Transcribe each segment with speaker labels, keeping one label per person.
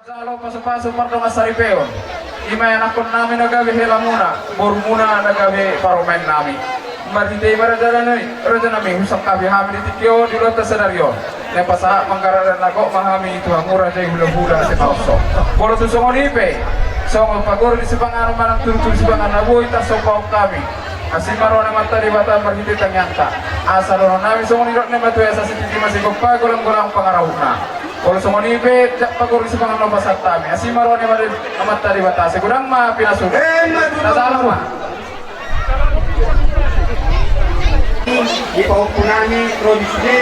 Speaker 1: Kalau pasu-pasu pardo masaripeo, imay anakon namin nagabi hela muna, bor muna nagabi paromen namin. Marite ibaradara nami husap kabi hamil itikyo di lota senaryo. Nepasa mangkararan ako mahami itu hamura jay hula-hula si pauso. Boro tusong onipe, so pagor di sepangan manang turun sepangan nabuhi tasopau kami. Asimaro na matari bata marhiti tanyanta. Asalo nami song nirok na batu asa sititi masih gulang-gulang pangarahuna. Kalau semua ini pagor di sepangan lomba satami. Asimaro na matari bata segudang ma pinasuda. Nasalang ma.
Speaker 2: Di paupunani produksi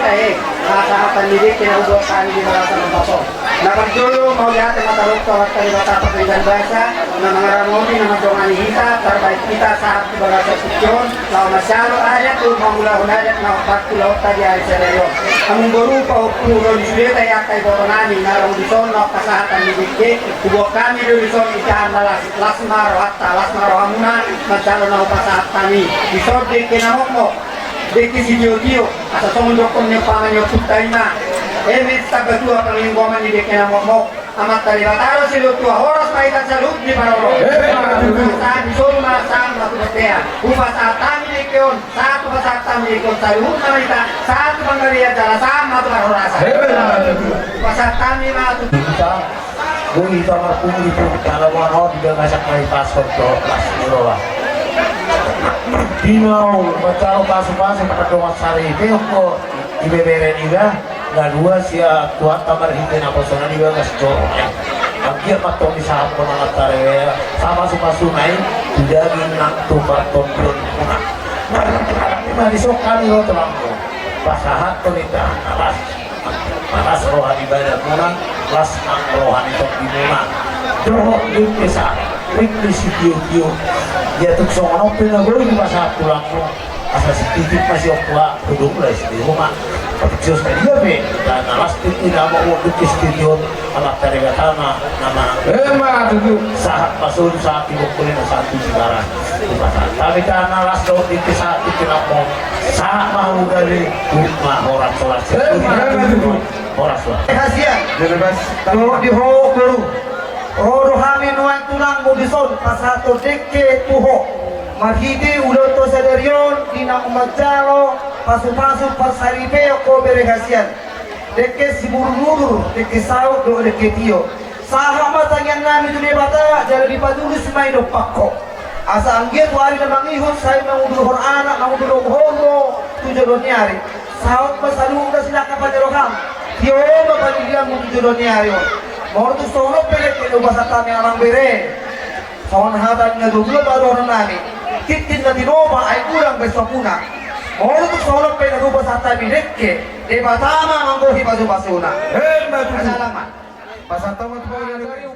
Speaker 2: masa pendidik kinaubah kami di merasa membaso. Dapat dulu mau lihat matalog tawat kali bata pekerjaan bahasa na mga ramoni na madongani hita terbaik kita saat bahasa sucion lawan masyaro ayat tu mangula hunayat na patulaw tadi ay seryo. Among guru paupun produksi tayo kay boronani na rong dison na kasahatan didik ubah kami di dison ikahan lasmaro hatta lasmaro hamuna masyaro na upasahat kami. Dison di kinamok mo Deki si Dio asa tumundokon niya pangan niya putay na. Emit sa gatua panglingwaman ni Deki na momok. Amat tali bataro si Lutua. Horas maitan sa lut ni Parolo. Saan isol masang matubatea. Upa sa tami ni Keon. Satu pa sa tami ni Keon sa lut na maita. Satu panggariya dala saan matubarorasa. Upa sa tami matubatea.
Speaker 3: Kung ito marpung ito, kalawa ako, di ba masak may pasok to, plus nirola. Dinaw, macaro paso-paso patadungan sarili ko ibebere niga dua siya kuat kamar hinte na persona niga gasto agir patong di sahab ko mga tare sama paso nai tidak ginang tukar kontrol kuna marisokan lo teman ko pasahat ko nita alas rohani ibadah kuna las rohani tok di muna doh di desa wikli si kiyo dia tuh songono pinagol di masa pulang ko asa sedikit masih okwa kudung lah di rumah tapi jos dia be dan alas itu nama waktu di studio anak dari batana nama
Speaker 1: tuh.
Speaker 3: saat pasul saat ibu kulina satu sekarang di pasar tapi kan alas do di kisah itu namo saat mau dari rumah orang sholat orang sholat
Speaker 2: Kasihan.
Speaker 3: kalau di ho baru
Speaker 2: Oro kami nuan tulang modison pasato deke tuho marhidi uloto sadarion ina umajalo pasu-pasu pasaripe ko beregasian deke siburu-buru deke saut do deke tio sahama tangan nami dunia bata jala di padulu semai do pakko asa angge tuari na mangihon say mangudur anak mangudur hono tujuh nyari saut masalu udah silaka pajaroham tio mapanidian mo tujuh nyari mau tu sono pele kilo bahasa kami orang bere sono hadan ngaduglo baru orang nani kitin na dinoma ay kurang besokuna mau tu sono pele kilo bahasa kami rekke de batama manggohi basu basuna salamat pasal tamat boleh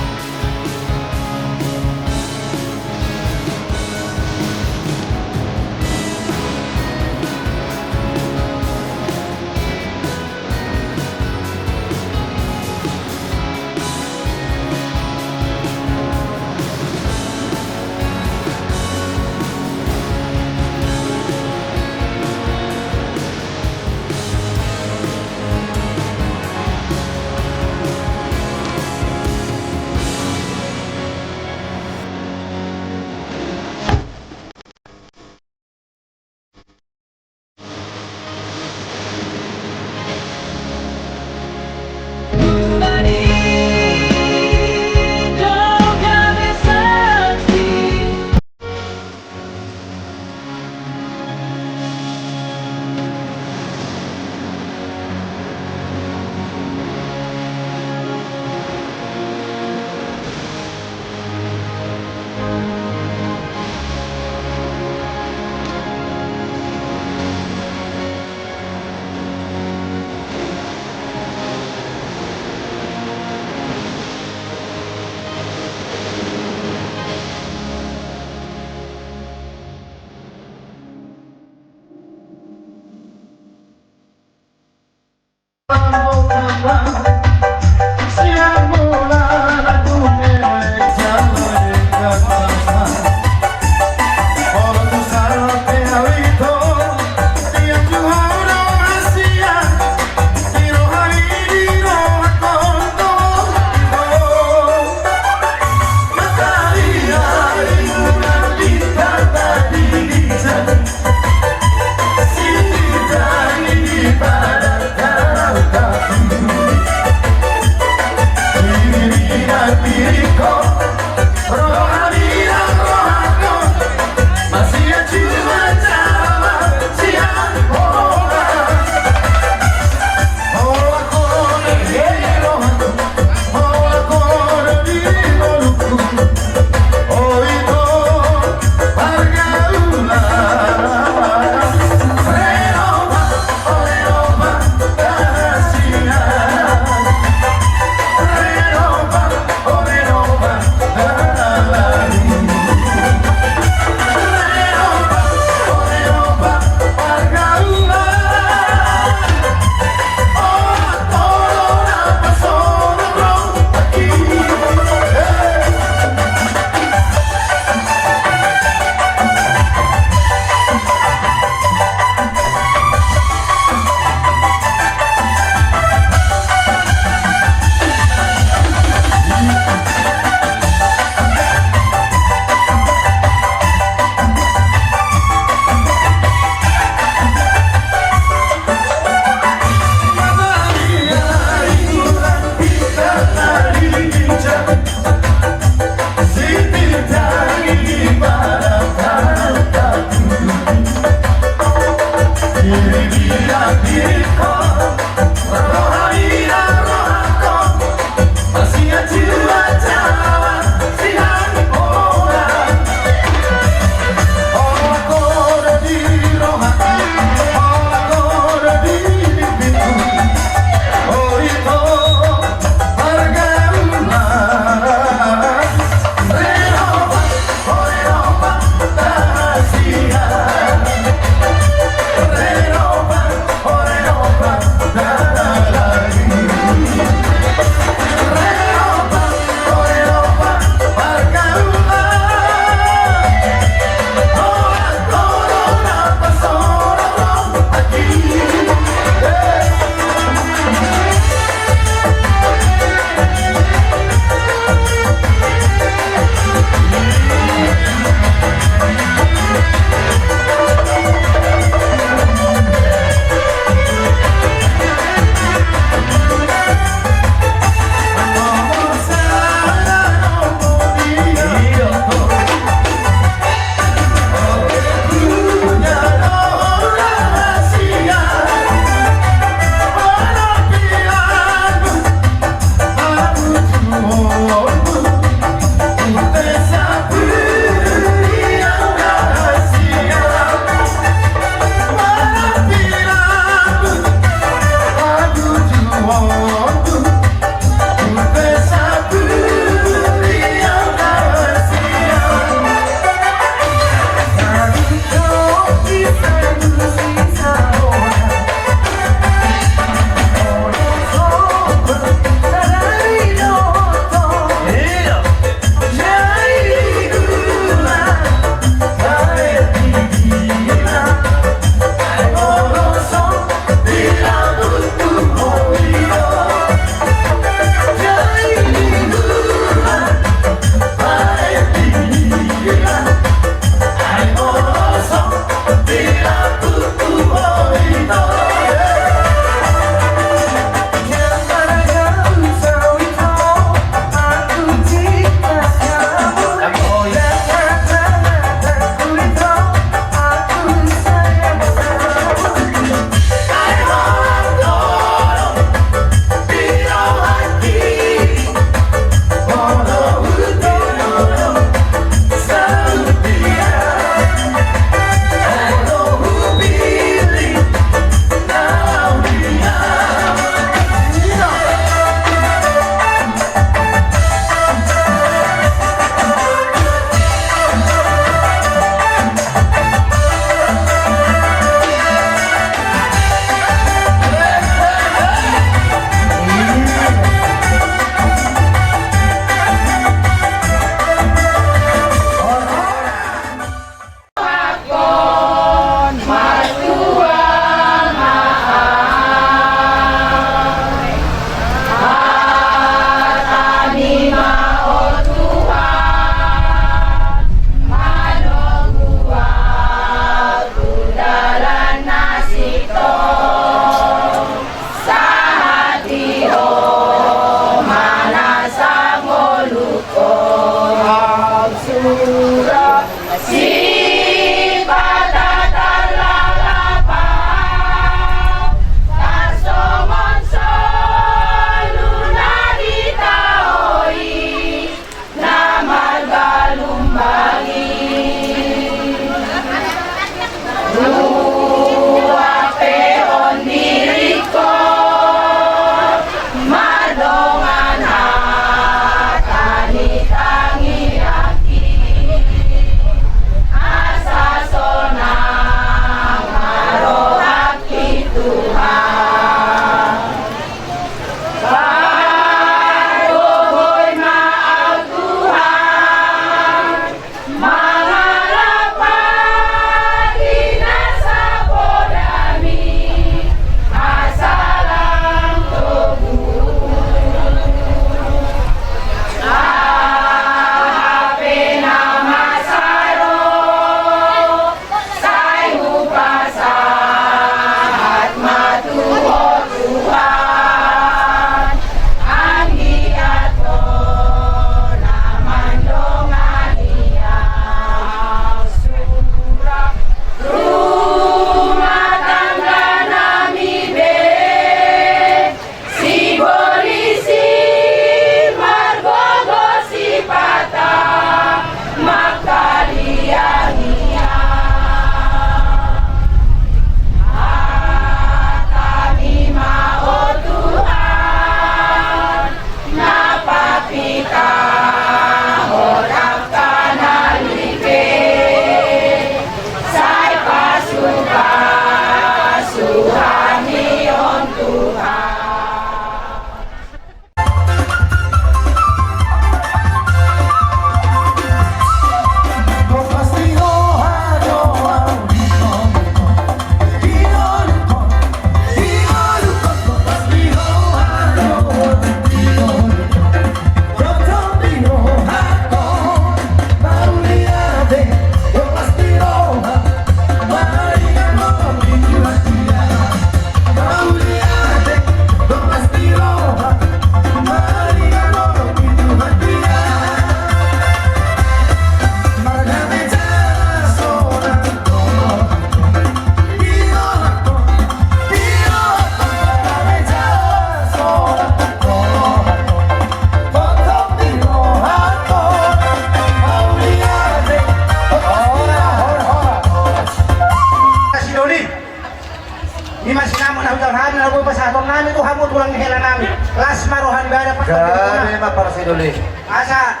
Speaker 3: Doli.
Speaker 2: Asa?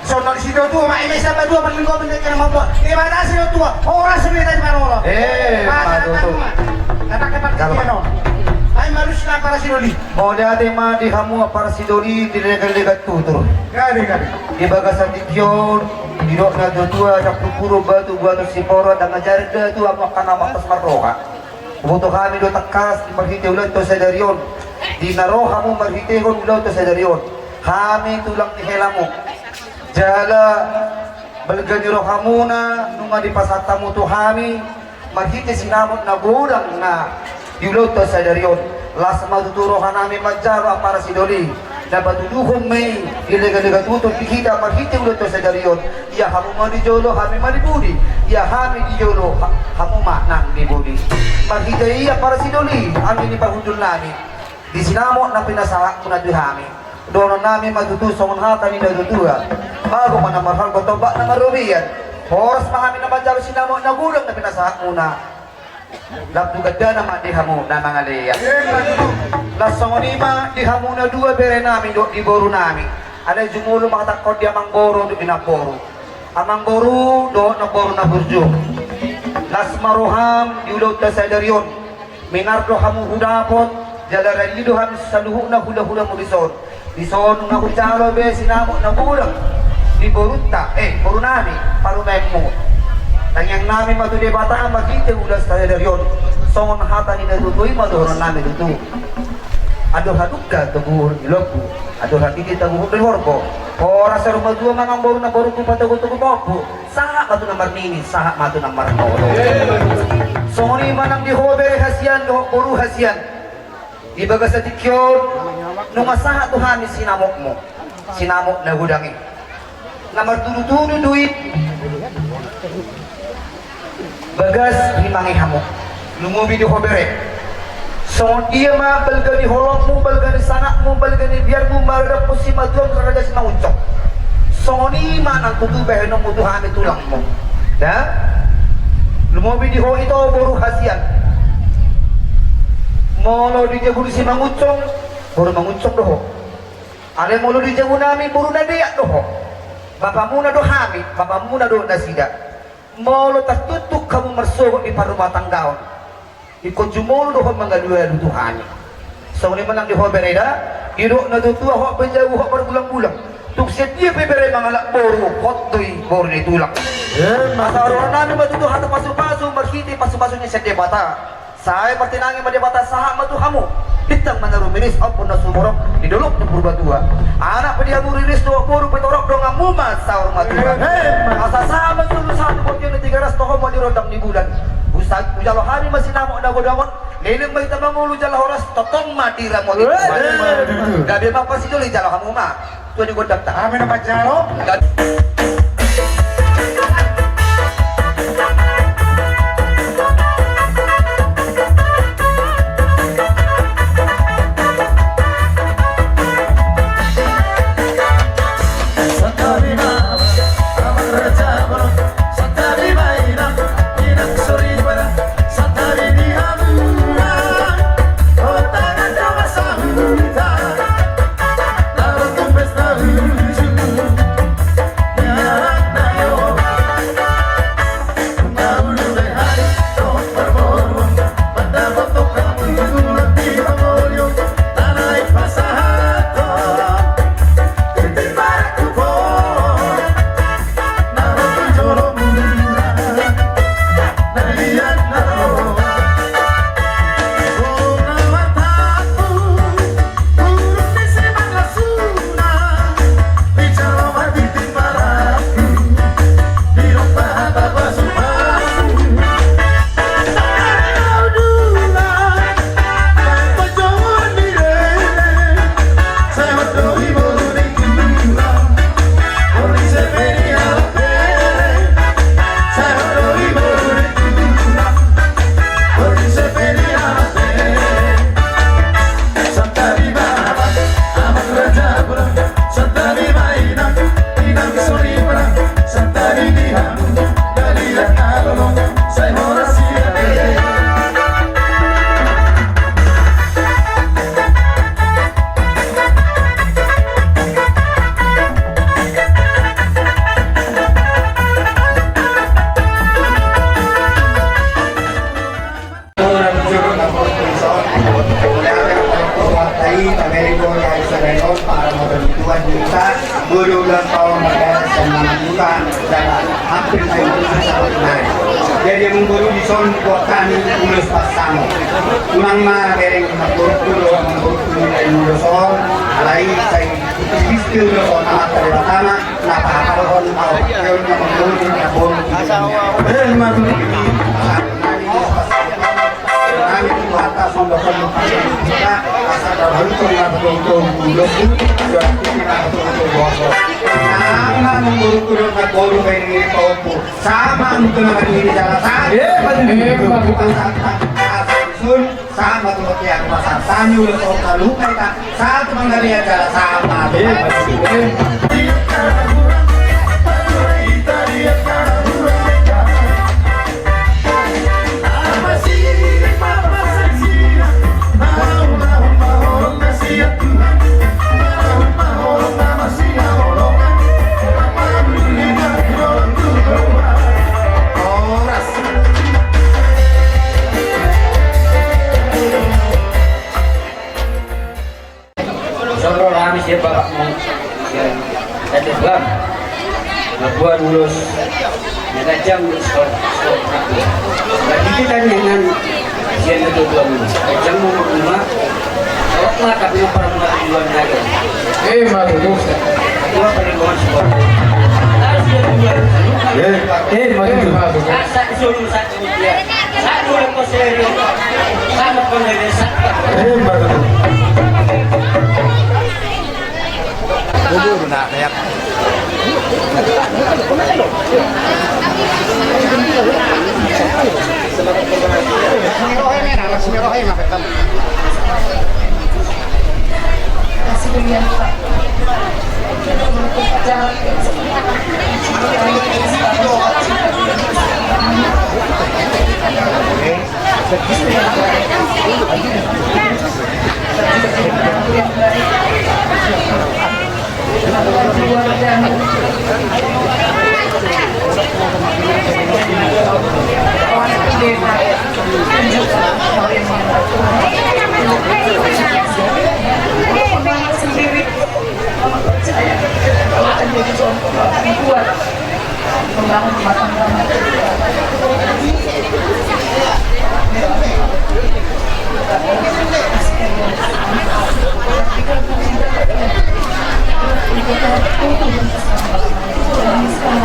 Speaker 2: So, si Dua, maimay sa ba Dua, panlinggo, ka naman po. Ibata si Dua, oras sa mga tayo Manolo.
Speaker 3: Maduto.
Speaker 2: Natakipat ka ano? Ay, malus na para si Doli.
Speaker 3: Mo dati mandi hamu para si Doli dilegat tutur.
Speaker 2: Gani.
Speaker 3: Ibaga sa Tidyon, dino na dua sa pupuro batu si Poro dan ngajar tu apa kana matas maroha. Buto kami do takas di perhite ulan to sa darion. Di naroha mo marhite kon ulan to sa darion. Kami tulang ni helamu. Jala balganiro hamuna nunga di pasata mo to kami marhite sinamot na burang na diulot to sa darion. Las maduturo hanami majaro para si Doli. Dapat tuduhong may ilega-lega tutong dikita marhite ulit to sa dariyon. Iya hamuma di jolo kami malibudi. Iya kami di jolo hamuma nang libudi. Marhite iya para si Doli. Amin ipahudul namin. Di sinamo na pinasahak mo na duhami. Doon namin matutusong ang hata ni Nadutua. Bago man ang mahal ko toba na marubiyan. Oras pa kami na majalo sinamo na gulang na pinasahak muna. Labdugad na naman di hamo na mga leya. Lasongonima di hamo na dua bere namin do di boro namin. Ada jumulo makatakot di amang boro do inaporo. Amang boro do na boro na burjo. Las maruham di ulot ta sa darion. Minardo hamo hudapot jala rido ham sa luhu na hula-hula mo dison. Dison na hujalo be sinamo na bulang. Di borunta boro namin parumek mo. Tangyang namin matuli bata ang magkita ulas tayo dariyon. Songon hata ni Nadutoy madoron namin ito. Adoh hadugga taguhur iloko. Adoh hatiti taguhur ilorko. Ora sa rumah dua mangang boru na boru ko patago-tago bobo. Saha mato na marnini, saha mato na marmolo. Songon iman ang dihobere hasian, boru hasian. Ibaga sa tikyon, nung asaha tuhami sinamok mo. Sinamok na hudangi. Na marturu-turu duit. Bagas himangi hamo lumubi di hobere so dia ma balgani holok mo balgani sanak mo balgani biar mo marada po si madron karada si nauncok so ni manang tutubeh no muduhami tulang mo da lumubi di ho ito boru hasian molo di jaburi si manguncong boru manguncong doho ale molo di jabu nami boru na dia doho bapak muna do hami bapak muna do nasida molo tertutup kamu mersogo di parumah tanggaon ikut jumolo doh mangalua dutuhani so ni manang di hobereda iro na dutua ho penjauh ho berbulang-bulang tuk setia bebere mangalak boru hotoi boru ni tulak masaron nami matutu hata pasu-pasu marhiti pasu-pasunya sedih bata saya pertinangi madebata saha matu hamu ditang manarumiris ampun na sumurok di dolok na purbatua anak pedia muriris doa boru petorok dong amuma saur matua asa sama sulu satu bokyo na 300 toho mo dirodam ni bulan usag ujalo hari masih namo na godamon leleng may tamangulu jala horas totong matira mo gabi mapasiduli jalo hamuma tuwa di godak ta amin na jalo
Speaker 2: hampir tayo sa pagkain. Jadi mengguru di son buat kami ulus pasang. Unang bereng mengguru nilai muluson, alai saya bistil muluson amat terbatama, napa kalon mau kayon yang mengguru di kabon. Dan masuk ini kami itu atas sondokan kita asal dalam itu nggak betul-betul mulus juga tidak betul-betul bosok. Sama mengguru kabon ini kaupu sama untuk ini jalan bukan sun sama tuh yang pasar tani udah tahu kalau kita satu mengalir jalan sama.
Speaker 4: Siapa bapakmu yang ada Islam buat lulus kajang sekolah bagi kita dengan ujian kedua kajang nomor 5 orang tapi para pengetahuan lagi
Speaker 1: Madu
Speaker 4: dua peninggalan sekolah harus dia punya
Speaker 1: Madu
Speaker 4: saat disuruh satu dia satu lepas dari sama penelitian satu
Speaker 2: Bubur nak kayak
Speaker 5: sendiri percaya kalau akan jadi contoh yang kuat membangun rumah tangga. Sekarang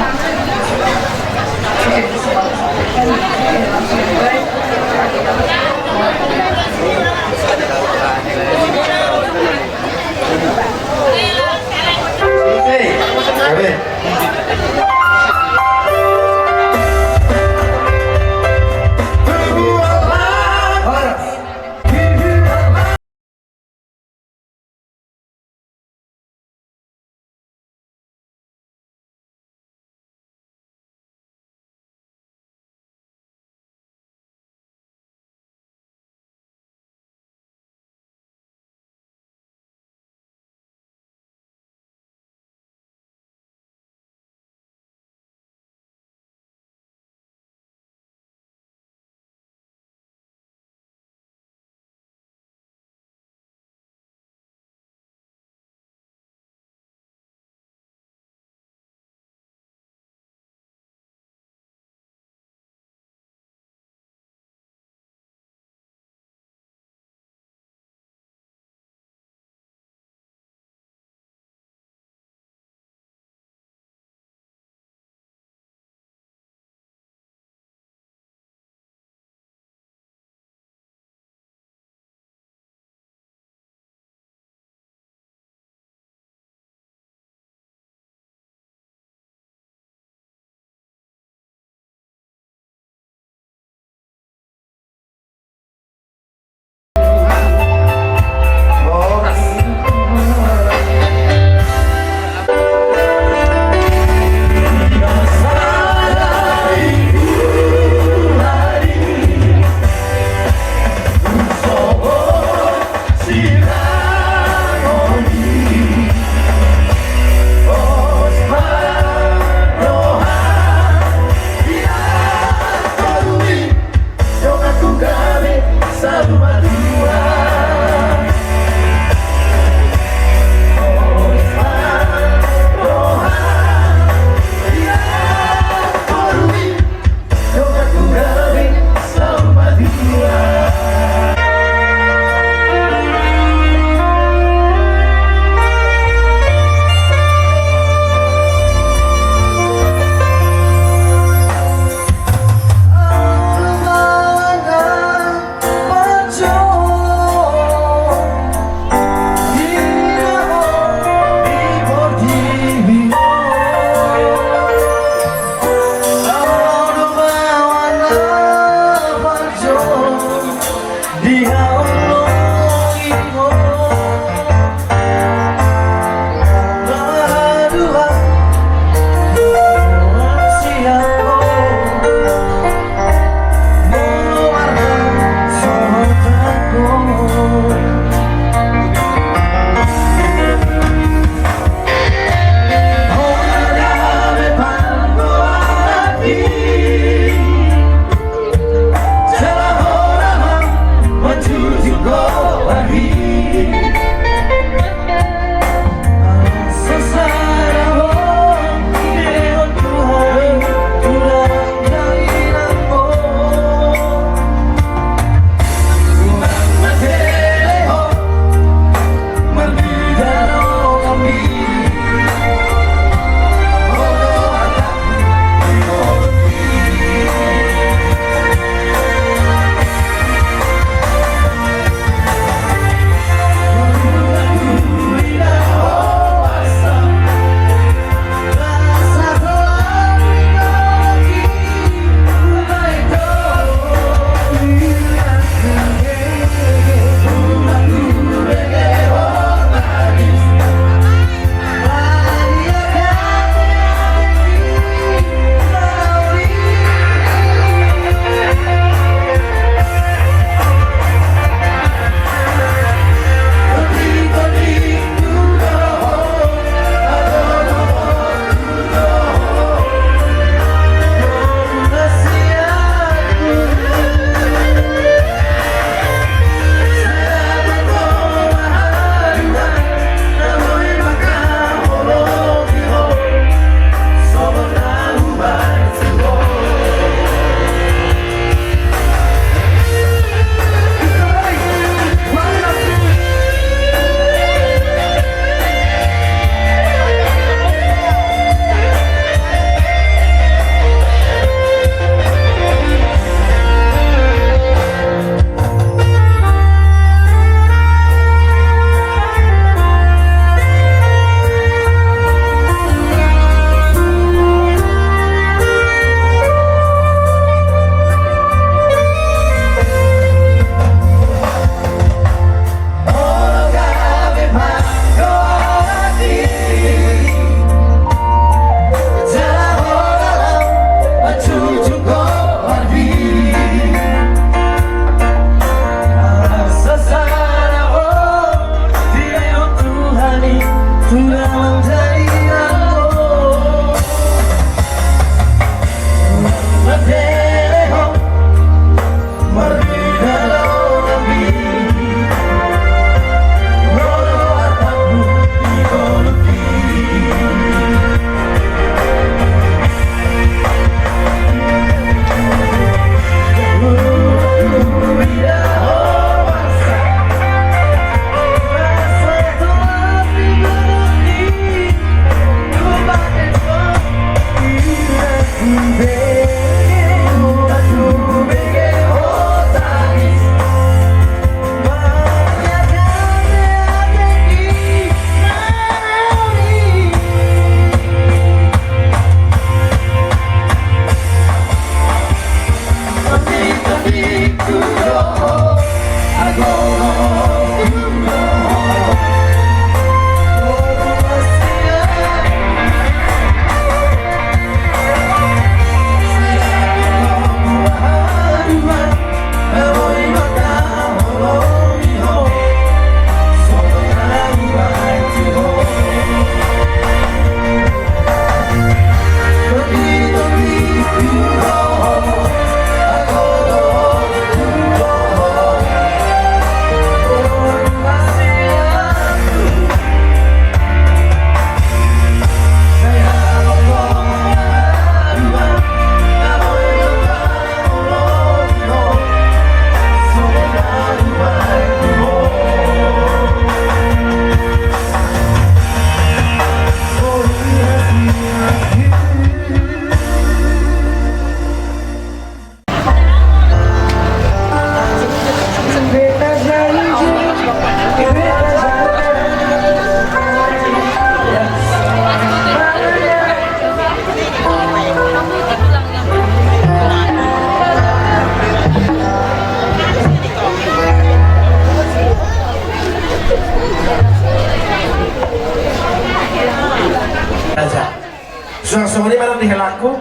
Speaker 3: aku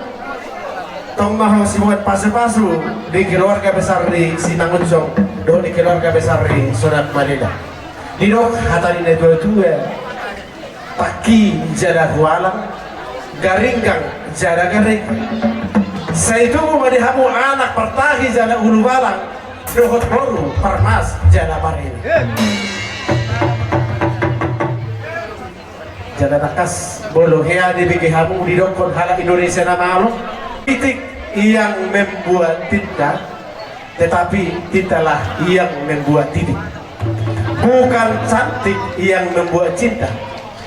Speaker 3: tong mau si buat pasu-pasu di keluarga besar di Sinangunsong do di keluarga besar di Sodat Madeda di dok hatari na tua paki jada hualang garinggang jada garing saya itu madihamu anak pertahi jada ulu balang dohot boru permas jada barini jada takas bolo hea dibikin hamu di dokon hala Indonesia nama alo titik yang membuat tinta tetapi tintalah yang membuat titik bukan cantik yang membuat cinta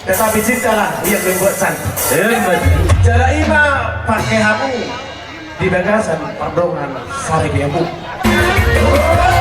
Speaker 3: tetapi cintalah yang membuat cantik jada ima pakai hamu di bagasan pardongan sari biamu
Speaker 5: Before I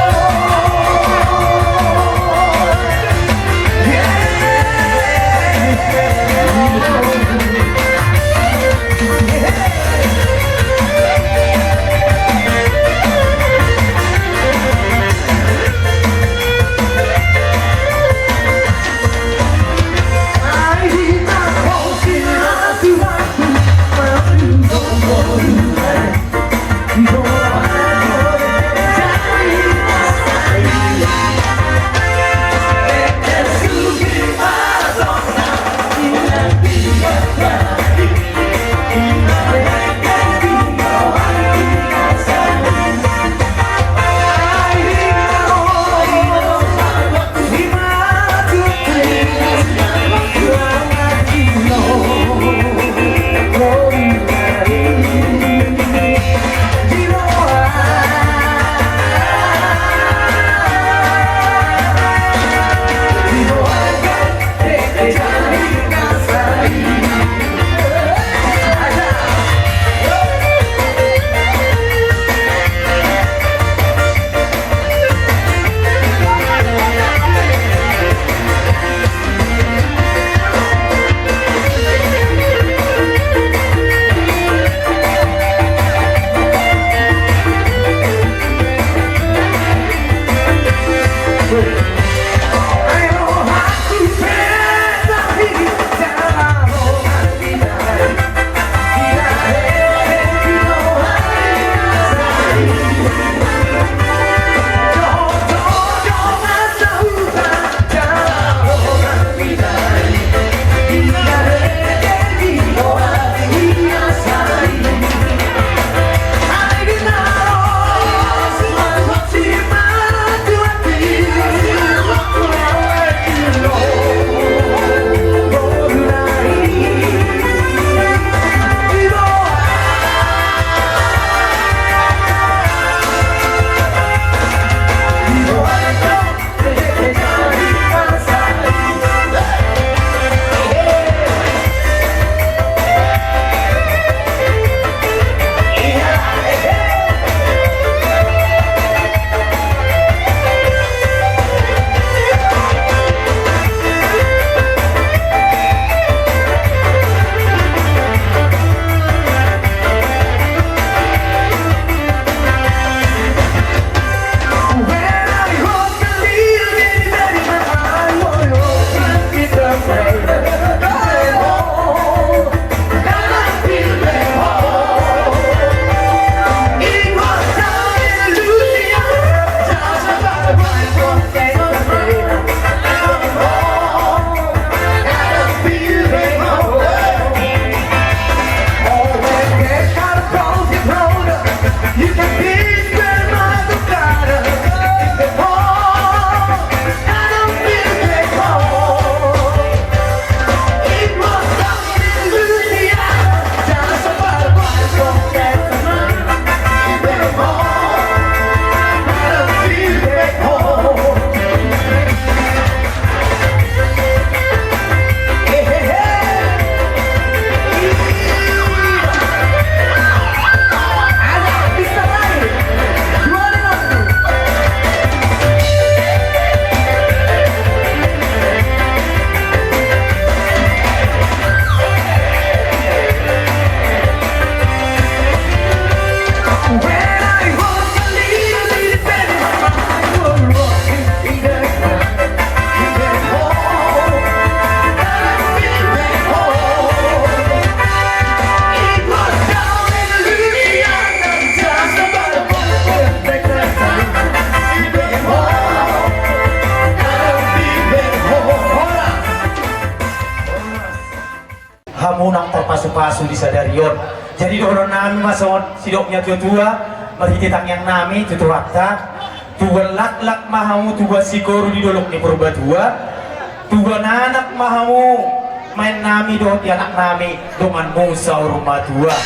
Speaker 3: nami masod sidoknya tua marhititak yang nami tutuwata tuwa lak mahamu tuwa sikoru di dolok ni purba tuwa nanak mahamu main nami dot anak nami doman musa rumah tua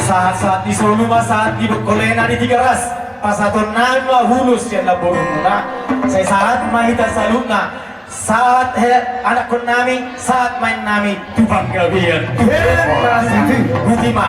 Speaker 3: saat di solo saat di kolena di tiga ras pasaton nami hulus yang labor muna saya saat mahita salutna saat anak kon nami saat main nami tubang gabian Butima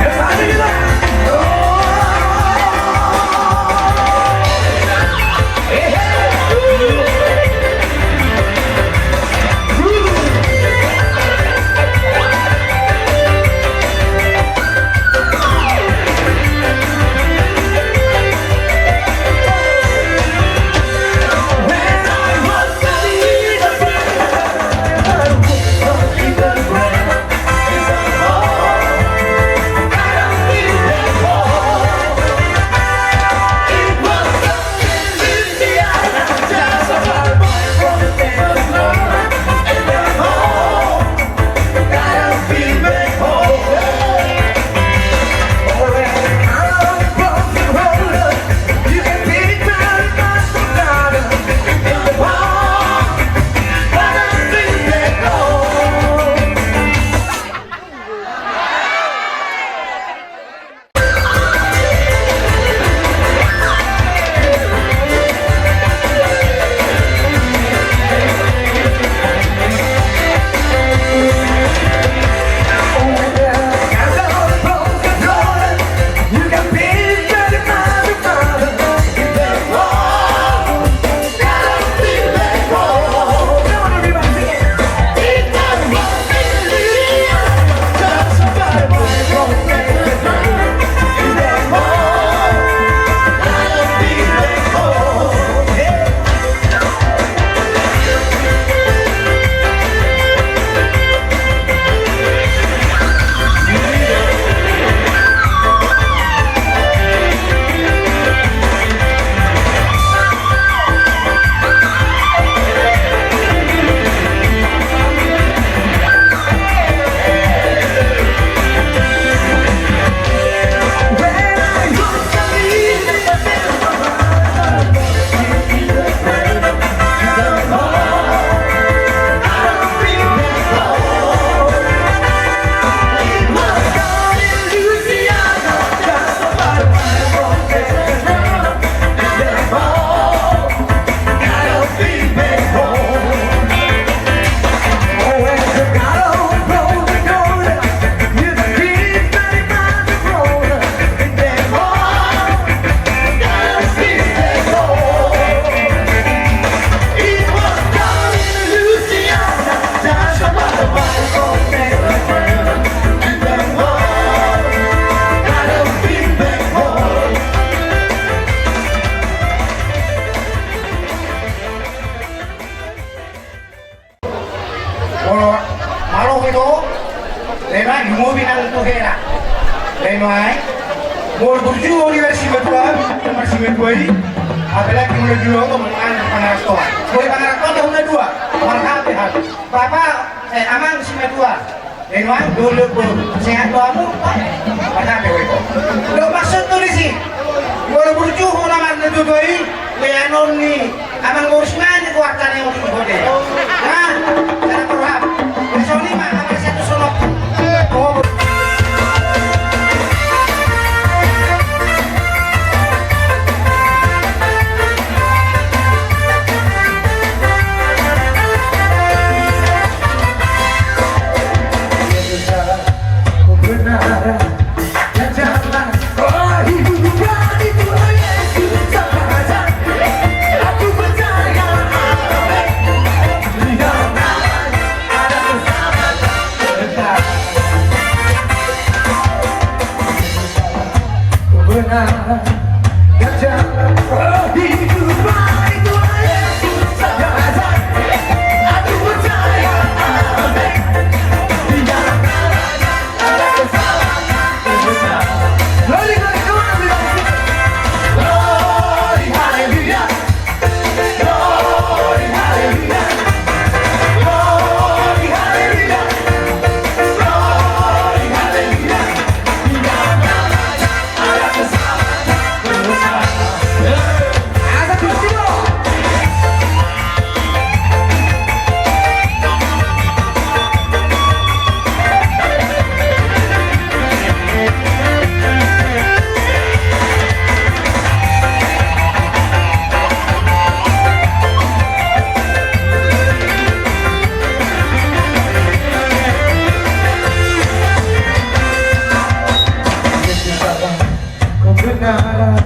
Speaker 3: kebenaran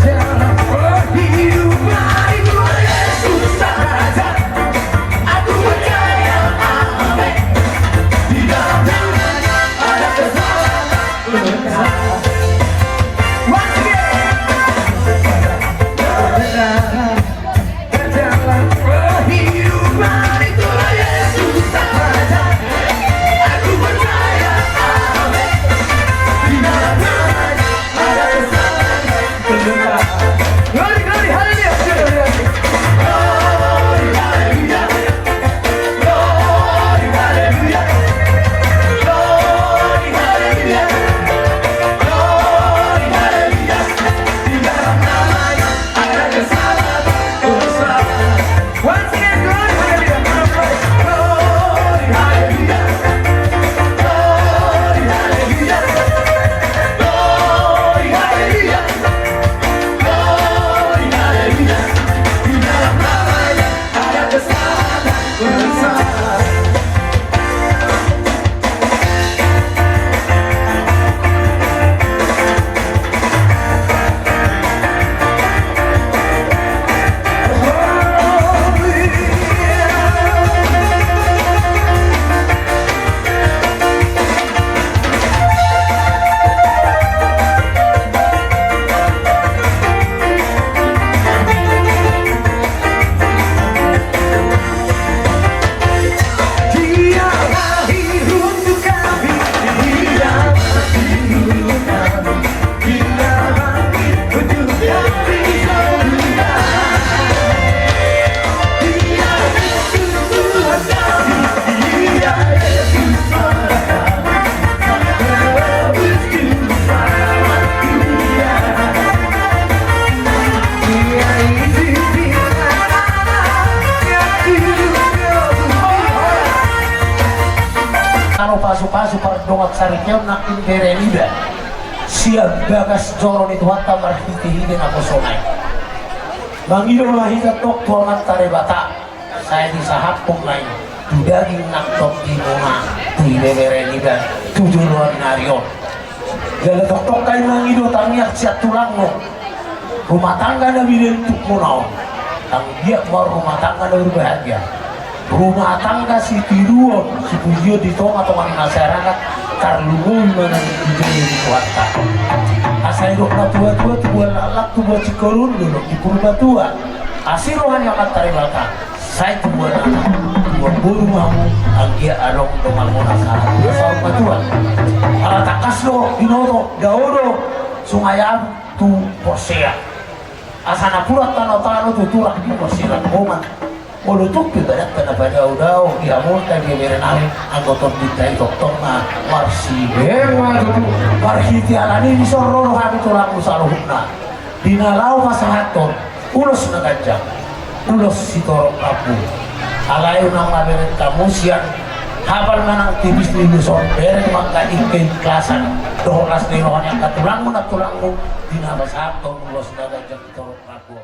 Speaker 3: dalam kehidupan itu Yesus sang Raja. Aku percaya, amin. Di dalam tangannya ada kebenaran. Once again. Kebenaran dalam kehidupan itu Yesus sang Raja. Aku percaya, amin. Di dalam tangannya ada kebenaran. Glory, glory, hallelujah. Glory, hallelujah. Glory, hallelujah. Glory, hallelujah. Glory, hallelujah. Di dalam namanya ada keselamatan. Once again, glory, hallelujah. Glory, hallelujah. Glory, hallelujah. Glory, hallelujah. Glory, hallelujah. Di dalam namanya ada keselamatan bersama. Dia lahir untuk kami, dia mati untuk kami, dia bangkit untuk kami semua. Dia Yesus Tuhan kami, dia Yesus Tuhan kami, menebus juru selamat dunia. Dia hidup di mana-mana, hidup
Speaker 6: Kalau pasu-pasu pardongat sarikyaw na inderenida siya gagas joron itu hatta marhiti-hiti na kosonay mangido mahita tok tuangan tarebata saya disahapong lain dudaging naktok di bunga tu inderenida tujuan narion jala tok kayo mangido tamiak siya tulang mo rumah tangga na bilentuk mo naon ang dia mau rumah tangga na berbahagia rumah tangga si tiduon si pujiyo dito atong masyarakat karlungon mana dijadi di kuarta asal hidup na tua-tua tubuh lalak tubuh cikorun dulu di purba tua asal rohani amat taribata saya tubuh anak tubuh buru mamu anggia along dongal mona sahat asal matua takas lo dinodo daodo sungayan tu posea asana purat tano-tano tu turak di posea moman Mulutuk ibarat ka na daw ihamon tayo berenari anggota kita doktor na marsi marhiti alani ni sororo kami tulang usaluhuk na dinalaw masahaton ulos na ganjang ulos si torok apu alayo ng maberet kamu siyan habal manang tibis ni Luzon beren magkaikay klasan doholas ni rohan yang katulang mo dinabasahaton ulos na ganjang torok apu.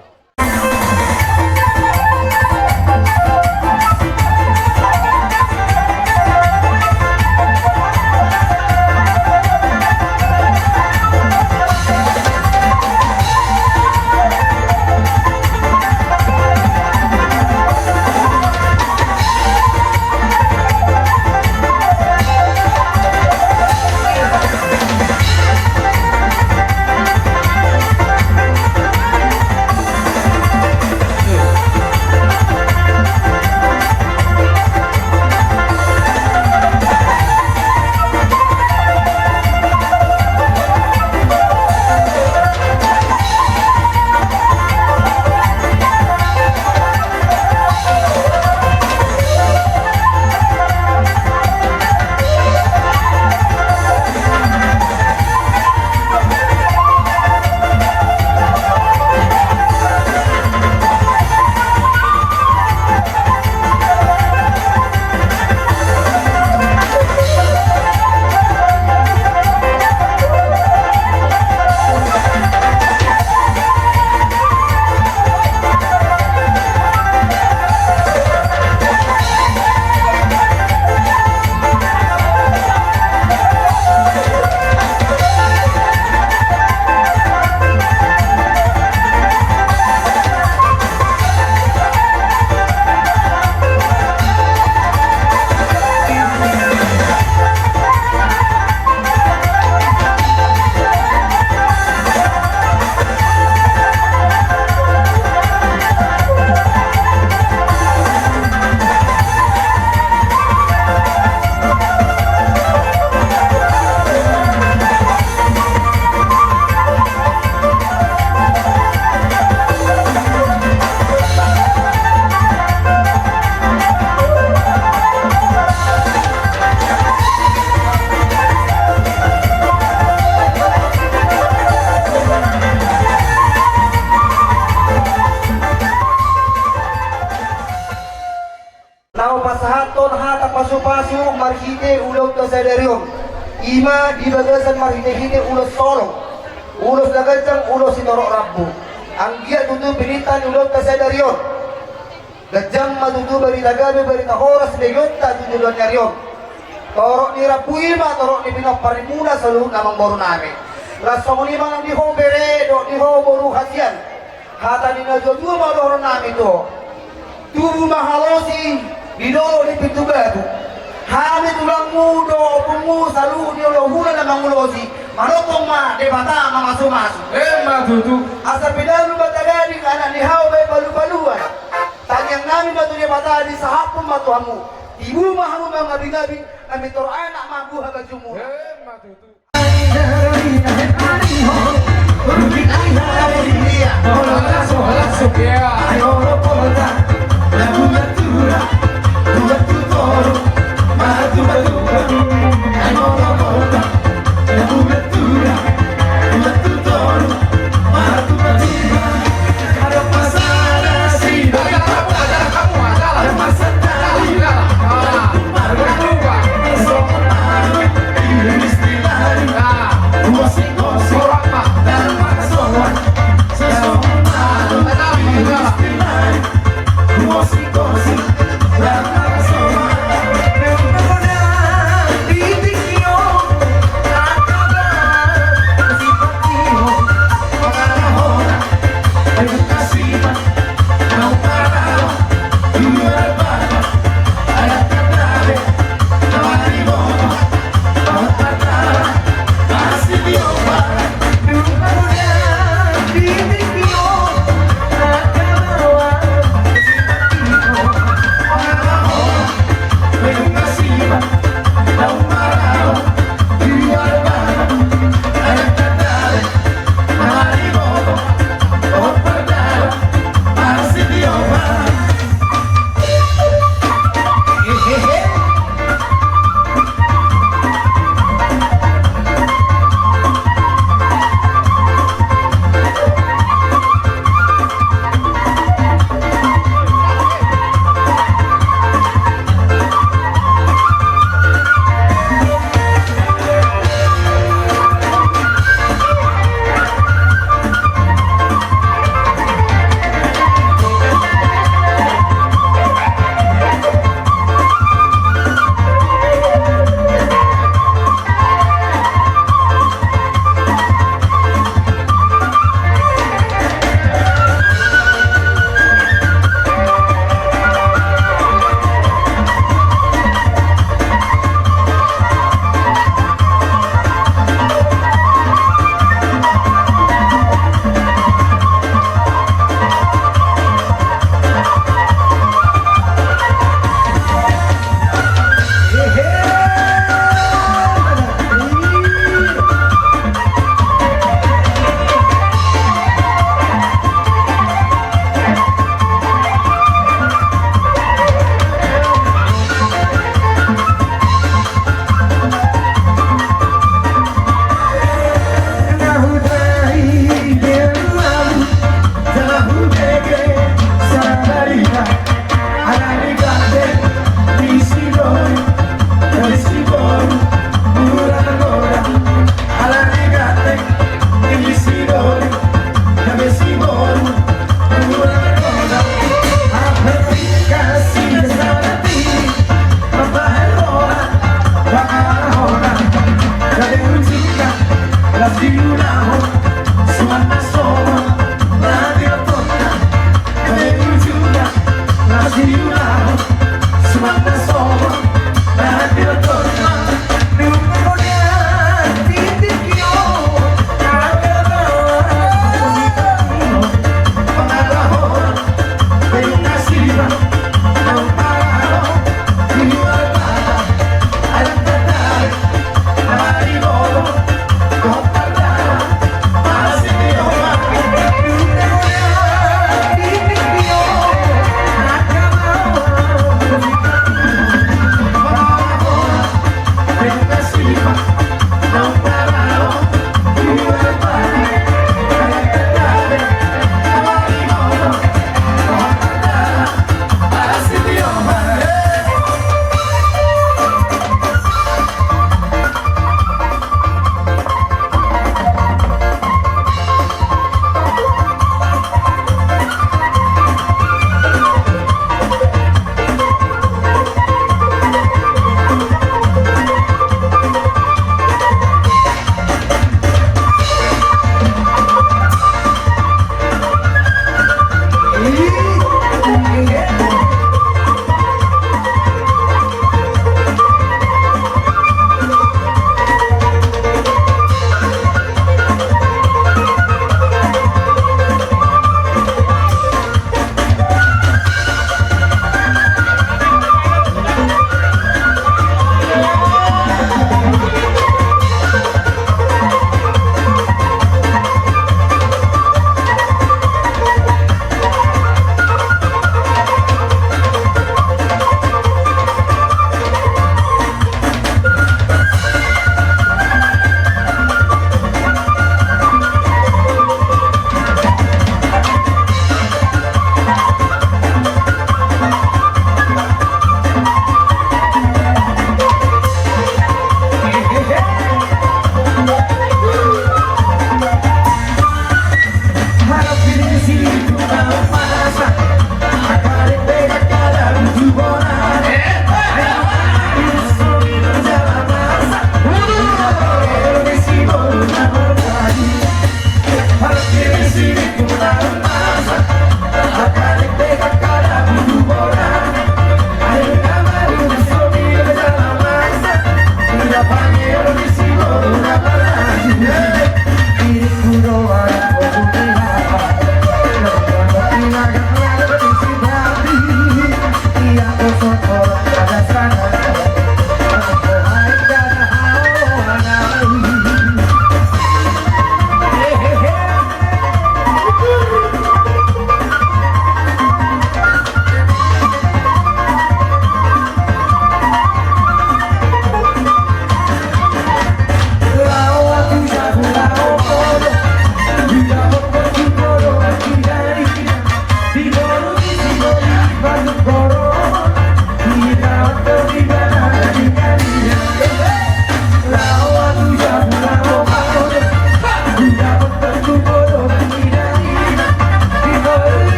Speaker 2: marhite ulo to sederium. Ima di bagasan marhite ulo solo. Ulo sagajang ulo sinorok rabbu. Ang giya tutu pinitan ulo to sederium. Gajang matutu bari tagabe bari tahoras legonta tutu don nyarium. Torok ni rabbu ima torok ni pinok parimuna sa luhut namang boru namin. Lasong lima nang di ho bere do di ho boru hasian. Hata ni na jodoh madoron namin to. Tubuh mahalosi bidoro di pintu batu. Hami tulang mudo pengu salu di olohuna na mangulosi. Manotong ma debata mamasu-masu.
Speaker 1: Matutu.
Speaker 2: Asa pedalu batagadi anak ni hao bay balu-baluan. Tanyang namin batu dia bata di sahapun matuamu. Ibu mahamu mangabing-abing kami toro anak mabu haga jumur.
Speaker 1: Matutu.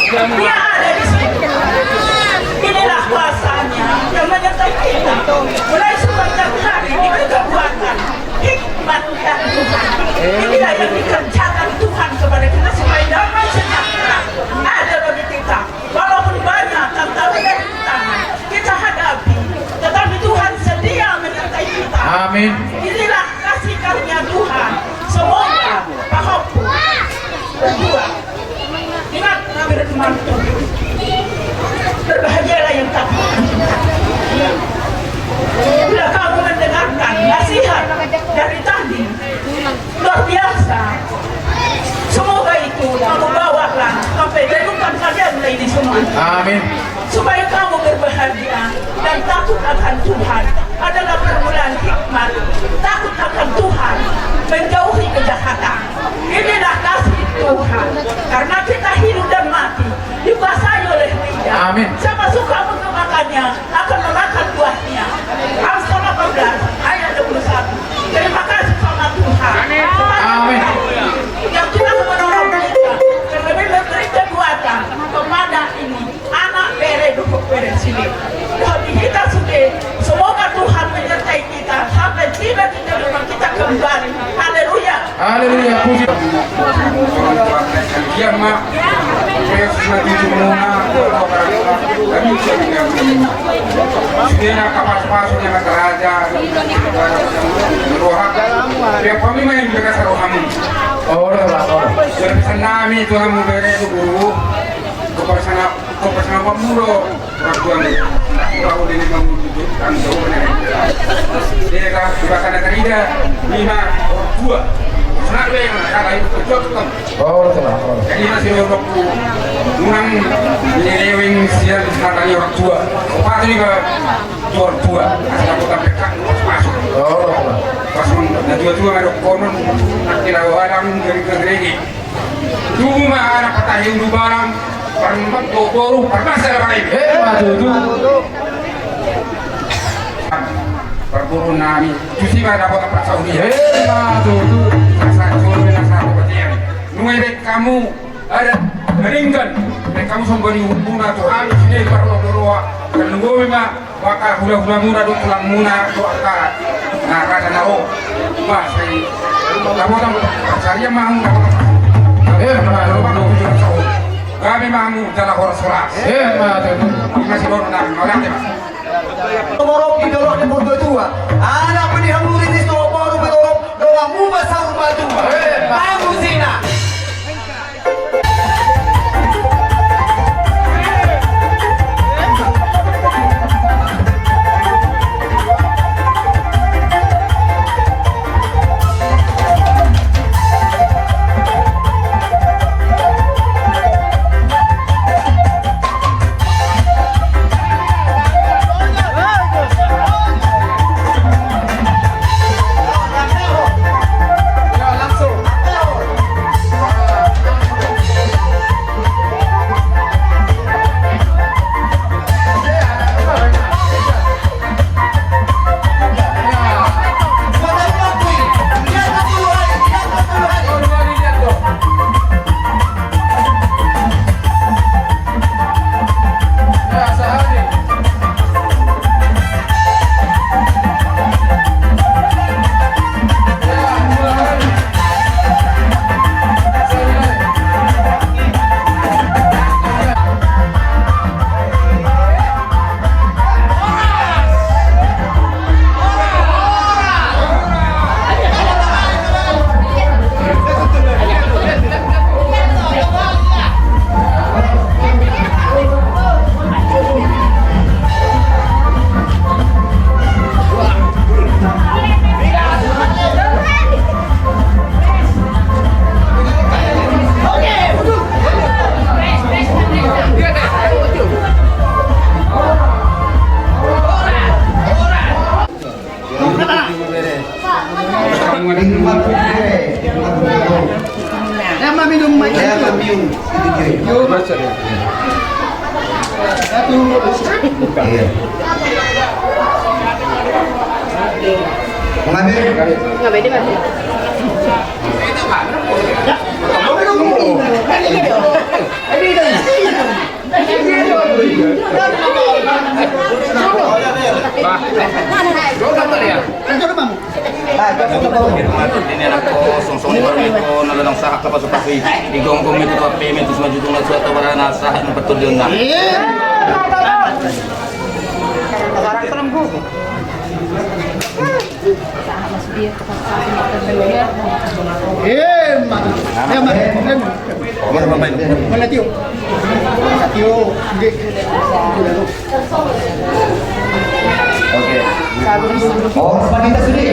Speaker 5: Dia ada di sini. Inilah kuasanya yang menyertai kita. Mulai sepanjang hari di kekuatan hikmat dan Tuhan. Inilah yang dikerjakan Tuhan kepada kita supaya damai sejahtera ada bagi kita. Walaupun banyak tantangan dan rintangan kita hadapi, tetapi Tuhan sedia menyertai kita.
Speaker 1: Amin.
Speaker 5: Inilah kasih karunia Tuhan. Semoga paham berdua. Ingat firman Tuhan. Berbahagialah yang takut. Bila kamu mendengarkan nasihat dari tadi, luar biasa. Semoga itu kamu bawalah sampai kehidupan kalian ini semua.
Speaker 1: Amin.
Speaker 5: Supaya kamu berbahagia dan takut akan Tuhan adalah permulaan hikmat. Takut akan Tuhan, menjauhi kejahatan. Inilah kasih Tuhan. Karena kita hidup dan mati dikuasai oleh Dia.
Speaker 1: Amin.
Speaker 5: Siapa suka mengemakannya akan memakan buahnya. Amsal 18 ayat 21. Terima kasih sama Tuhan.
Speaker 1: Amin.
Speaker 5: Yang telah menolong kita dan lebih memberi kekuatan kepada ini anak bere dukuk bere sini. Doa kita sudah. Semoga Tuhan menyertai kita sampai tiba-tiba rumah kita kembali. Haleluya.
Speaker 1: Haleluya. Puji.
Speaker 2: Iya mak, saya sudah tujuh muna, kami sudah sudah kapas sudah raja, roha, dia kami main mereka sarohamu.
Speaker 1: Oh,
Speaker 2: Dari sana kami Tuhan memberi guru, kepersana pemuro, Tuhan, kalau ini kamu tujuh dan jauh benar. Dia kan juga sana terida, 5 orang tua. Kenapa yang kata itu cocok?
Speaker 1: oh.
Speaker 2: Jadi masih orang tua, unang nyeleweng siar kata orang tua. Apa itu juga orang tua? Asal aku tak pekat masuk.
Speaker 1: Oh,
Speaker 2: Pas na tua ada konon nak kira orang dari keregi. Cuma anak patahin du barang perempat kokoru permasalahan lain.
Speaker 1: maju.
Speaker 2: Berburu nami, cuci pada dapat apa Saudi.
Speaker 1: Maju.
Speaker 2: Nunggu dek kamu ada meringkan, dek kamu sombong hubungan Tuhan sini perlu berdoa. Dan nunggu memang wakar hula muna do tulang muna do akar. Nah rasa naro, mas saya kamu kan saya mau kami mau jalan horsoras.
Speaker 1: Maju.
Speaker 2: Masih baru nak orang deh mas.
Speaker 7: Tomorok idolok ni bodoh tua. Anak penihamburi ni semua baru berorok doa mubah sahur batu. Kamu zina.
Speaker 8: Ini anak ko, song ni Barmi ko, nalalang sahak na pasupasi. Igong-gong ito at payment, mas majutong na suwata wala na sahak ng patulyon na.
Speaker 7: Oh, kita sudah.